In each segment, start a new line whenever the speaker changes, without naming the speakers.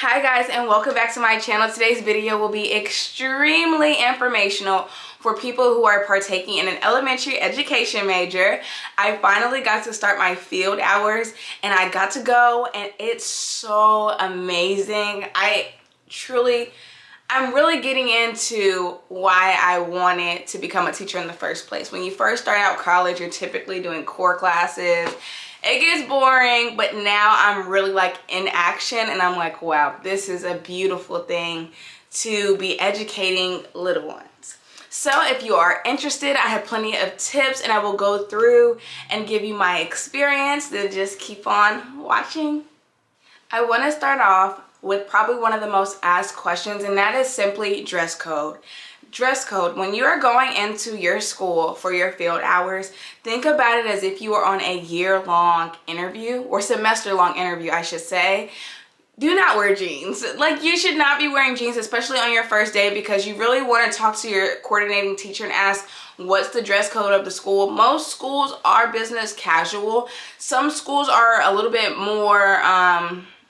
Hi guys, and welcome back to my channel. Today's video will be extremely informational for people who are partaking in an elementary education major. I finally got to start my field hours and I got to go, and it's so amazing. I'm really getting into why I wanted to become a teacher in the first place. When you first start out college, you're typically doing core classes. It gets boring, but now I'm really like in action, and I'm like, wow, this is a beautiful thing to be educating little ones. So if you are interested, I have plenty of tips and I will go through and give you my experience. Then just keep on watching. I want to start off with probably one of the most asked questions, and that is simply dress code. Dress code. When you are going into your school for your field hours, think about it as if you are on a year-long interview, or semester-long interview, I should say. Do not wear jeans. Like, you should not be wearing jeans, especially on your first day, because you really want to talk to your coordinating teacher and ask, what's the dress code of the school? Most schools are business casual. Some schools are a little bit more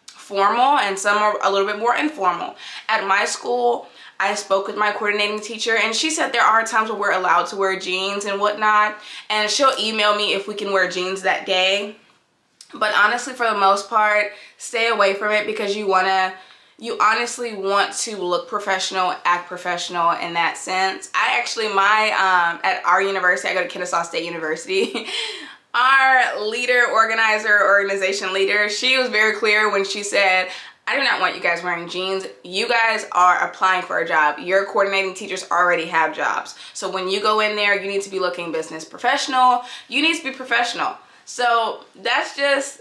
formal, and some are a little bit more informal. At my school, I spoke with my coordinating teacher, and she said there are times where we're allowed to wear jeans and whatnot, and she'll email me if we can wear jeans that day. But honestly, for the most part, stay away from it, because you honestly want to look professional, act professional in that sense. At our university, I go to Kennesaw State University. Our organization leader, she was very clear when she said, I do not want you guys wearing jeans. You guys are applying for a job. Your coordinating teachers already have jobs. So when you go in there, you need to be looking business professional. You need to be professional. So that's just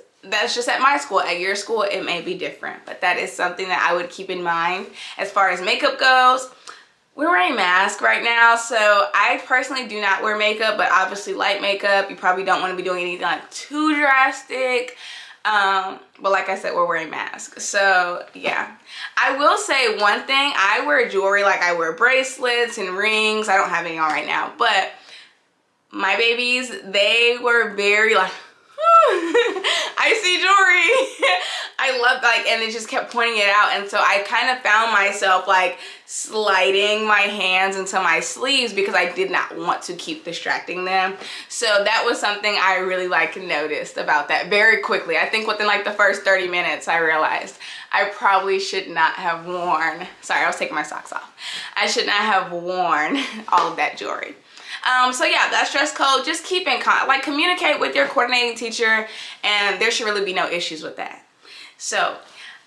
at my school. At your school, it may be different, but that is something that I would keep in mind. As far as makeup goes, we're wearing masks right now, so I personally do not wear makeup, but obviously light makeup. You probably don't want to be doing anything like too drastic. But like I said, we're wearing masks. So yeah, I will say one thing. I wear jewelry, like I wear bracelets and rings. I don't have any on right now, but my babies, they were very like, I see jewelry. I love, and it just kept pointing it out, and so I kind of found myself like sliding my hands into my sleeves because I did not want to keep distracting them. So that was something I really noticed about that very quickly. I think within like the first 30 minutes I realized I probably should not have worn, sorry, I was taking my socks off. I should not have worn all of that jewelry. So yeah, that's dress code. Just keep in contact, communicate with your coordinating teacher, and there should really be no issues with that. So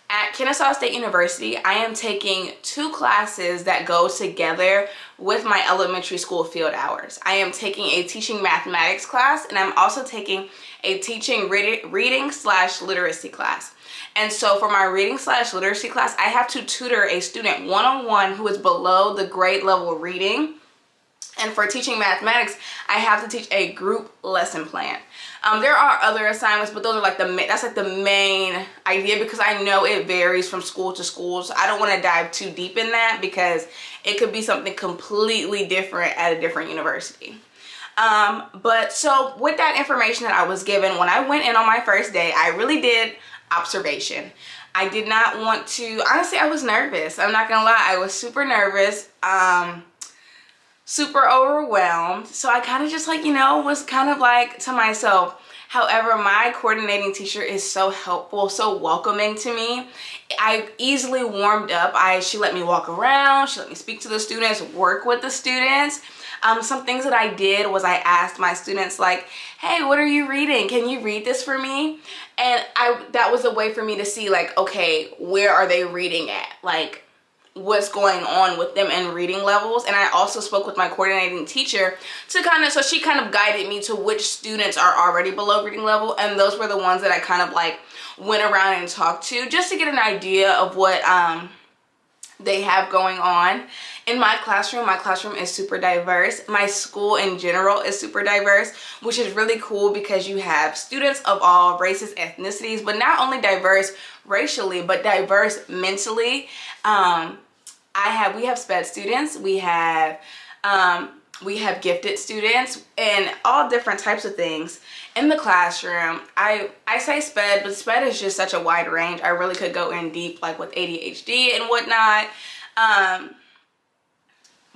at Kennesaw State University, I am taking 2 classes that go together with my elementary school field hours. I am taking a teaching mathematics class, and I'm also taking a teaching reading/literacy class. And so for my reading/literacy class, I have to tutor a student one-on-one who is below the grade level reading. And for teaching mathematics, I have to teach a group lesson plan. There are other assignments, but those are that's the main idea, because I know it varies from school to school. So I don't want to dive too deep in that, because it could be something completely different at a different university. But so with that information that I was given, when I went in on my first day, I really did observation. I did not want to, honestly, I was nervous. I'm not gonna lie, I was super nervous. Super overwhelmed. So I kind of just was kind of like to myself. However, my coordinating teacher is so helpful, so welcoming to me. I easily warmed up. She let me walk around, she let me speak to the students, work with the students. Some things that I did was I asked my students hey, what are you reading? Can you read this for me? And that was a way for me to see okay, where are they reading at? What's going on with them in reading levels. And I also spoke with my coordinating teacher to so she kind of guided me to which students are already below reading level, and those were the ones that I kind of went around and talked to, just to get an idea of what they have going on. In my classroom is super diverse. My school in general is super diverse, which is really cool, because you have students of all races, ethnicities, but not only diverse racially, but diverse mentally. We have SPED students, we have We have gifted students and all different types of things in the classroom. I say SPED, but SPED is just such a wide range. I really could go in deep, like with ADHD and whatnot.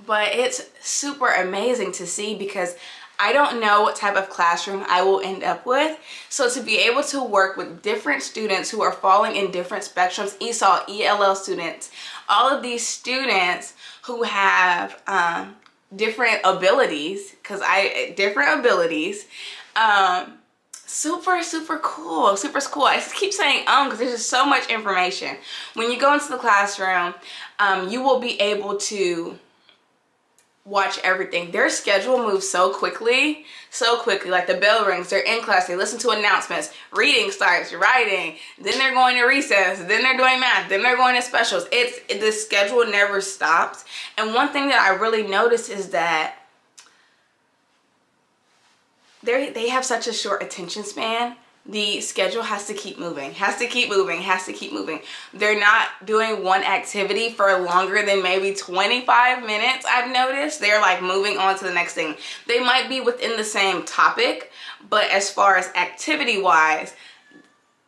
But it's super amazing to see because I don't know what type of classroom I will end up with. So to be able to work with different students who are falling in different spectrums, ESOL, ELL students, all of these students who have different abilities, super cool, super cool. I just keep saying because there's just so much information. When you go into the classroom, you will be able to watch everything. Their schedule moves so quickly. Like the bell rings, they're in class, they listen to announcements, reading starts, writing, then they're going to recess, then they're doing math, then they're going to specials. The schedule never stops. And one thing that I really noticed is that they have such a short attention span. The schedule has to keep moving, has to keep moving. They're not doing one activity for longer than maybe 25 minutes, I've noticed. They're like moving on to the next thing. They might be within the same topic, but as far as activity-wise,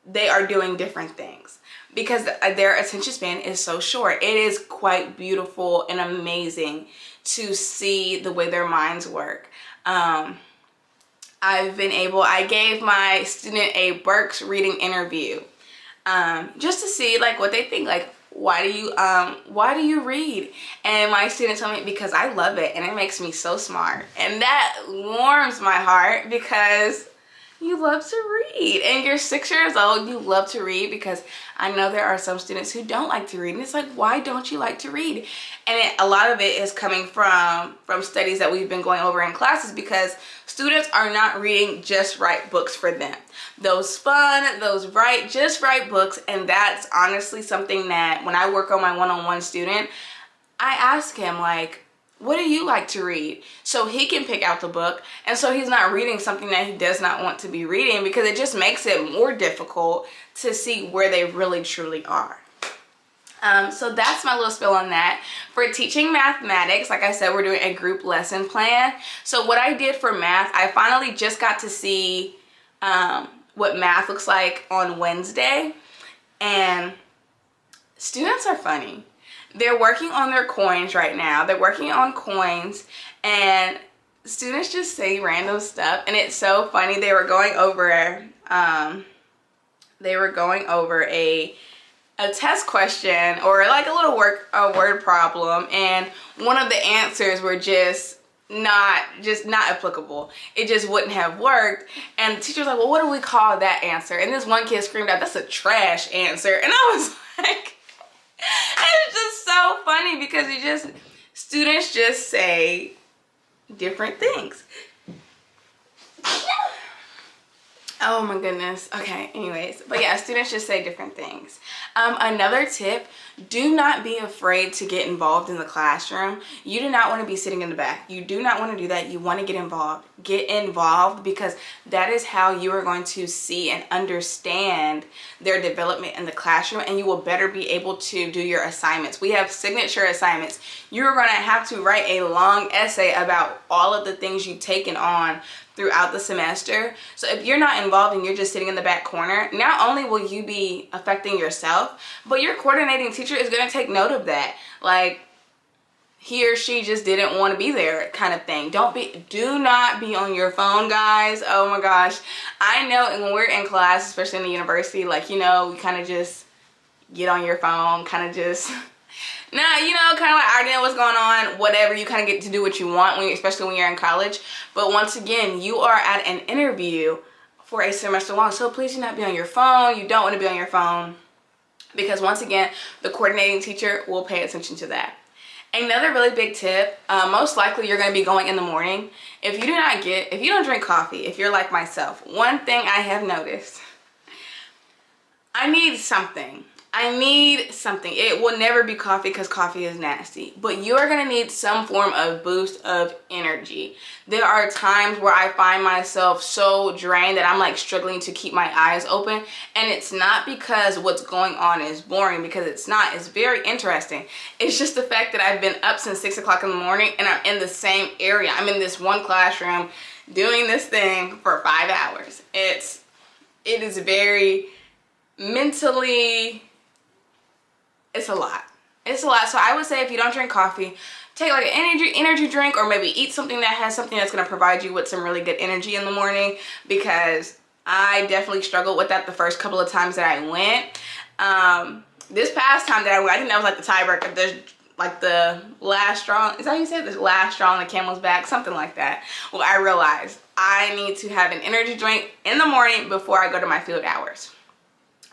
they are doing different things because their attention span is so short. It is quite beautiful and amazing to see the way their minds work. I gave my student a Burke's reading interview, just to see like what they think, like, why do you read? And my student told me, because I love it and it makes me so smart. And that warms my heart because you love to read and you're 6 years old, you love to read, because I know there are some students who don't like to read, and it's like, why don't you like to read? And a lot of it is coming from studies that we've been going over in classes, because students are not reading just right books for them. Those fun, just right books. And that's honestly something that when I work on my one-on-one student, I ask him, like, what do you like to read? So he can pick out the book, and so he's not reading something that he does not want to be reading, because it just makes it more difficult to see where they really truly are. So that's my little spill on that. For teaching mathematics, like I said, we're doing a group lesson plan. So what I did for math, I finally just got to see what math looks like on Wednesday, and students are funny. They're working on their coins right now. They're working on coins, and students just say random stuff, and it's so funny. They were going over a test question, or like a little word problem, and one of the answers were just not applicable. It just wouldn't have worked. And the teacher was like, well, what do we call that answer? And this one kid screamed out, that's a trash answer. And I was like, it's just so funny, because students just say different things. Oh my goodness. Okay, anyways. But yeah, students just say different things. Another tip, do not be afraid to get involved in the classroom. You do not want to be sitting in the back. You do not want to do that. You want to get involved. Get involved, because that is how you are going to see and understand their development in the classroom, and you will better be able to do your assignments. We have signature assignments. You're going to have to write a long essay about all of the things you've taken on throughout the semester. So if you're not involved and you're just sitting in the back corner, not only will you be affecting yourself, but your coordinating teacher is going to take note of that. Like, he or she just didn't want to be there, kind of thing. Do not be on your phone, guys. Oh my gosh. I know when we're in class, especially in the university, like, you know, we kind of just get on your phone, kind of just... Nah, you know, kind of like, I already know what's going on, whatever. You kind of get to do what you want, especially when you're in college. But once again, you are at an interview for a semester long, so please do not be on your phone. You don't want to be on your phone, because once again, the coordinating teacher will pay attention to that. Another really big tip, most likely you're going to be going in the morning. If you don't drink coffee, if you're like myself, one thing I have noticed, I need something. I need something. It will never be coffee because coffee is nasty, but you are going to need some form of boost of energy. There are times where I find myself so drained that I'm like struggling to keep my eyes open, and it's not because what's going on is boring, because it's not. It's very interesting. It's just the fact that I've been up since 6 o'clock in the morning and I'm in the same area. I'm in this one classroom doing this thing for 5 hours. It is very mentally, it's a lot. It's a lot. So I would say if you don't drink coffee, take like an energy drink, or maybe eat something that has something that's going to provide you with some really good energy in the morning, because I definitely struggled with that the first couple of times that I went. This past time that I went, I think that was like the tiebreaker. There's like the last straw. Is that how you say it? The last straw on the camel's back? Something like that. Well, I realized I need to have an energy drink in the morning before I go to my field hours.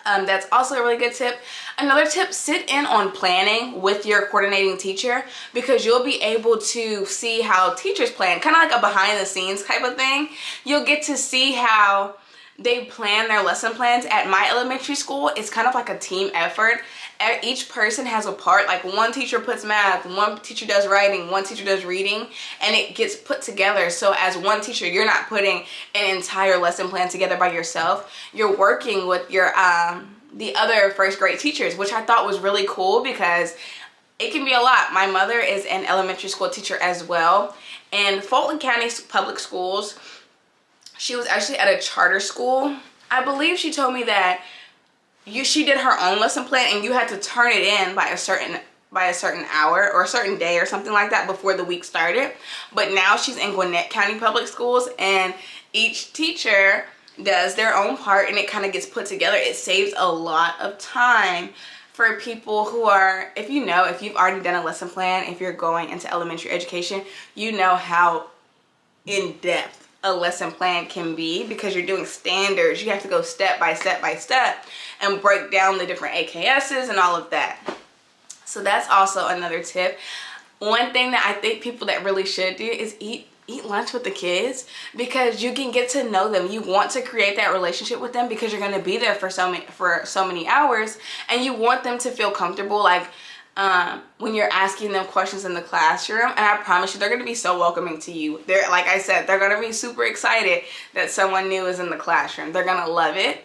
That's also a really good tip. Another tip, sit in on planning with your coordinating teacher, because you'll be able to see how teachers plan, kind of like a behind the scenes type of thing. You'll get to see how they plan their lesson plans. At my elementary school, it's kind of like a team effort. Each person has a part. Like one teacher puts math, one teacher does writing, one teacher does reading, and it gets put together. So as one teacher, you're not putting an entire lesson plan together by yourself. You're working with your the other first grade teachers, which I thought was really cool because it can be a lot. My mother is an elementary school teacher as well, and Fulton County Public Schools, she was actually at a charter school. I believe she told me that she did her own lesson plan and you had to turn it in by a certain hour or a certain day or something like that before the week started. But now she's in Gwinnett County Public Schools, and each teacher does their own part and it kind of gets put together. It saves a lot of time for people who are, if you've already done a lesson plan, if you're going into elementary education, you know how in-depth a lesson plan can be, because you're doing standards. You have to go step by step by step and break down the different AKSs and all of that. So that's also another tip. One thing that I think people that really should do is eat lunch with the kids, because you can get to know them. You want to create that relationship with them because you're going to be there for so many hours, and you want them to feel comfortable, like when you're asking them questions in the classroom. And I promise you, they're going to be so welcoming to you. They're, like I said, they're going to be super excited that someone new is in the classroom. They're going to love it.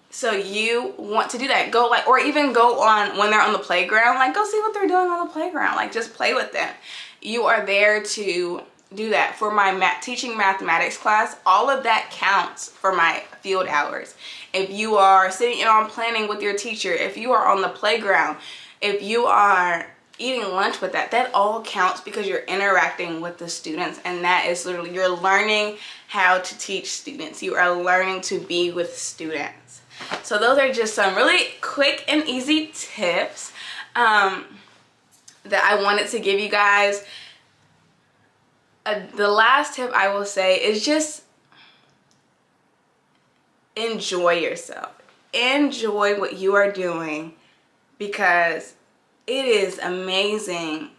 So you want to do that. Go or even go on when they're on the playground, like go see what they're doing on the playground. Like just play with them. You are there to do that. For my teaching mathematics class, all of that counts for my field hours. If you are sitting in on planning with your teacher, if you are on the playground, if you are eating lunch with that all counts, because you're interacting with the students, and that is literally, you're learning how to teach students. You are learning to be with students. So those are just some really quick and easy tips that I wanted to give you guys. The last tip I will say is just enjoy yourself. Enjoy what you are doing, because it is amazing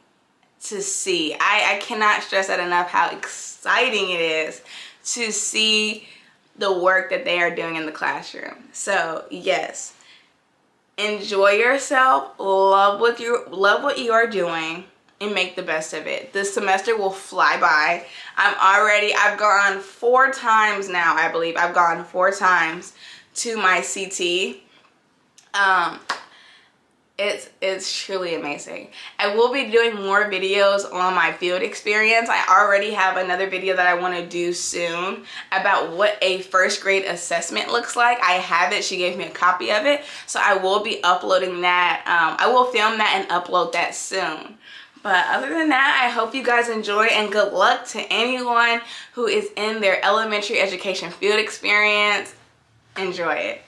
to see. I cannot stress that enough, how exciting it is to see the work that they are doing in the classroom. So yes, enjoy yourself, love what you are doing, and make the best of it. This semester will fly by. I've gone 4 times now, I believe. I've gone 4 times to my CT. It's truly amazing. I will be doing more videos on my field experience. I already have another video that I want to do soon about what a first grade assessment looks like. I have it. She gave me a copy of it. So I will be uploading that. I will film that and upload that soon. But other than that, I hope you guys enjoy, and good luck to anyone who is in their elementary education field experience. Enjoy it.